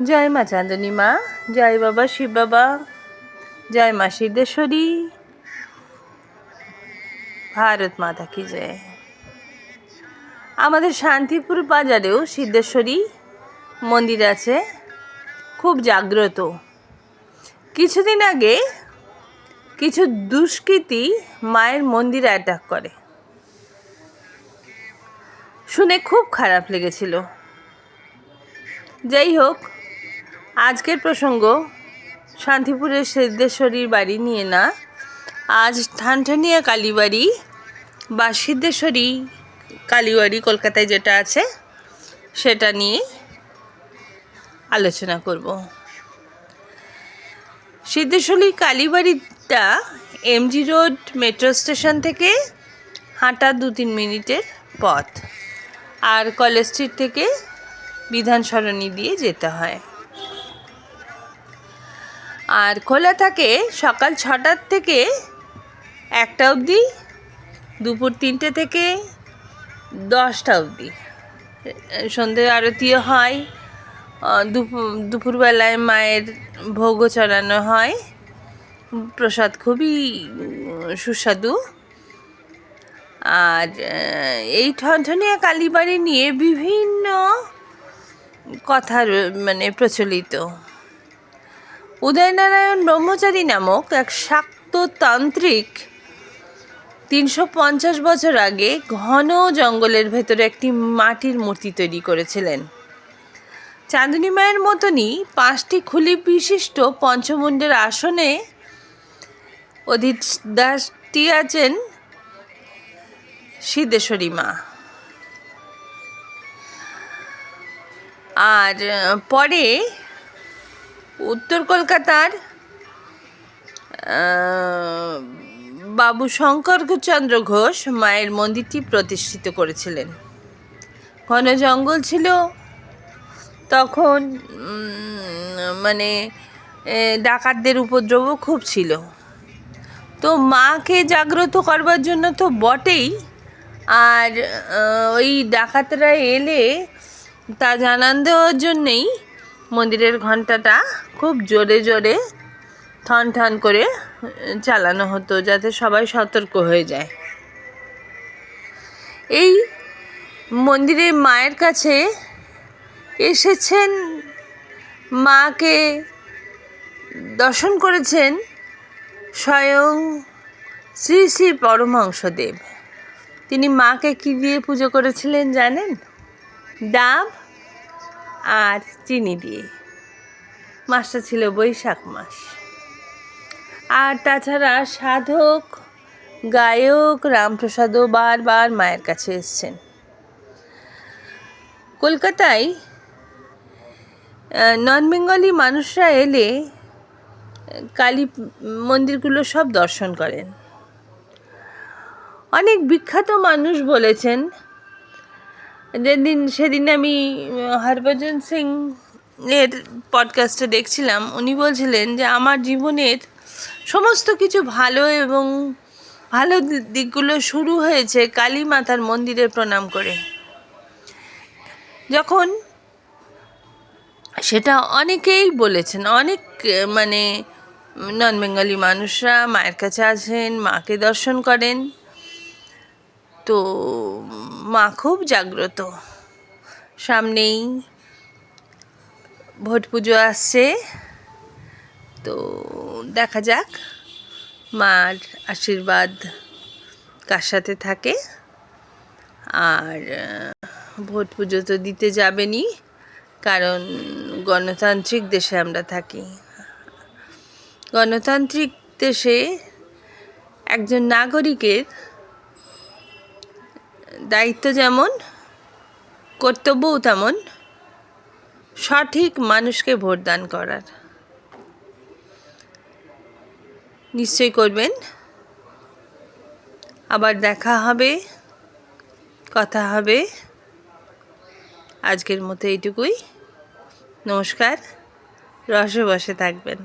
জয় মা চাঁদনী মা, জয় বাবা শিব বাবা, জয় মা সিদ্ধেশ্বরী, ভারত মাতা কি জয়। আমাদের শান্তিপুর বাজারেও সিদ্ধেশ্বরী মন্দির আছে, খুব জাগ্রত। কিছুদিন আগে কিছু দুষ্কৃতী মায়ের মন্দিরে অ্যাটাক করে, শুনে খুব খারাপ লেগেছিল। যাই হোক, আজকের প্রসঙ্গ শান্তিপুরের সিদ্ধেশ্বরীর বাড়ি নিয়ে না, আজ ঠানঠানিয়া কালীবাড়ি বা সিদ্ধেশ্বরী কালীবাড়ি কলকাতায় যেটা আছে সেটা নিয়ে আলোচনা করব। সিদ্ধেশ্বরী কালীবাড়িটা এমজি রোড মেট্রো স্টেশন থেকে হাঁটা 2-3 মিনিটের পথ, আর কলেজ স্ট্রিট থেকে বিধান সরণি দিয়ে যেতে হয়। আর খোলা থাকে সকাল 6টা থেকে 1টা অবধি, দুপুর 3টে থেকে 10টা অবধি। সন্ধ্যে আরতিও হয়, দুপুরবেলায় মায়ের ভোগও চড়ানো হয়, প্রসাদ খুবই সুস্বাদু। আর এই ঠনঠনিয়া কালীবাড়ি নিয়ে বিভিন্ন কথা প্রচলিত। উদয়নারায়ণ ব্রহ্মচারী নামক এক শাক্ত তান্ত্রিক 350 বছর আগে ঘন জঙ্গলের ভেতরে একটি মাটির মূর্তি তৈরি করেছিলেন। চাঁদনী মায়ের মতনই 5টি খুলি বিশিষ্ট পঞ্চমুণ্ডের আসনে অধিষ্ঠাত্রী আছেন সিদ্ধেশ্বরী মা। আর পরে উত্তর কলকাতার বাবু শঙ্করচন্দ্র ঘোষ মায়ের মন্দিরটি প্রতিষ্ঠিত করেছিলেন। ঘন জঙ্গল ছিল তখন, ডাকাতদের উপদ্রবও খুব ছিল। তো মাকে জাগ্রত করবার জন্য তো বটেই, আর ওই ডাকাতরা এলে তা জানান দেওয়ার জন্যেই মন্দিরের ঘণ্টাটা খুব জোরে জোরে ঠন ঠন করে চালানো হতো, যাতে সবাই সতর্ক হয়ে যায়। এই মন্দিরে মায়ের কাছে এসেছেন, মাকে দর্শন করেছেন স্বয়ং শ্রী শ্রী পরমহংসদেব। তিনি মাকে কী দিয়ে পুজো করেছিলেন জানেন? ডাব আর চিনি দিয়ে। মাসটা ছিল বৈশাখ মাস। আর তাছাড়া সাধক গায়ক রামপ্রসাদও বারবার মায়ের কাছে এসছেন। কলকাতায় নন বেঙ্গলি মানুষরা এলে কালী মন্দিরগুলো সব দর্শন করেন। অনেক বিখ্যাত মানুষ বলেছেন, সেদিন আমি হরভজন সিং এর পডকাস্টে দেখছিলাম, উনি বলছিলেন যে আমার জীবনের সমস্ত কিছু ভালো এবং ভালো দিকগুলো শুরু হয়েছে কালী মাতার মন্দিরে প্রণাম করে। যখন সেটা অনেকেই বলেছেন, অনেক নন বেঙ্গলি মানুষরা মায়ের কাছে আসেন, মাকে দর্শন করেন। তো মা খুব জাগ্রত। সামনেই ভোট পুজো আসছে, তো দেখা যাক মার আশীর্বাদ কার সাথে থাকে। আর ভোট পুজো তো দিতে যাবেনই, কারণ গণতান্ত্রিক দেশে আমরা থাকি। গণতান্ত্রিক দেশে একজন নাগরিকের দায়িত্ব যেমন, কর্তব্যও তেমন, সঠিক মানুষকে ভোট দান করার। নিশ্চয় করবেন। আবার দেখা হবে, কথা হবে। আজকের মতো এইটুকুই। নমস্কার। রসে বসে থাকবেন।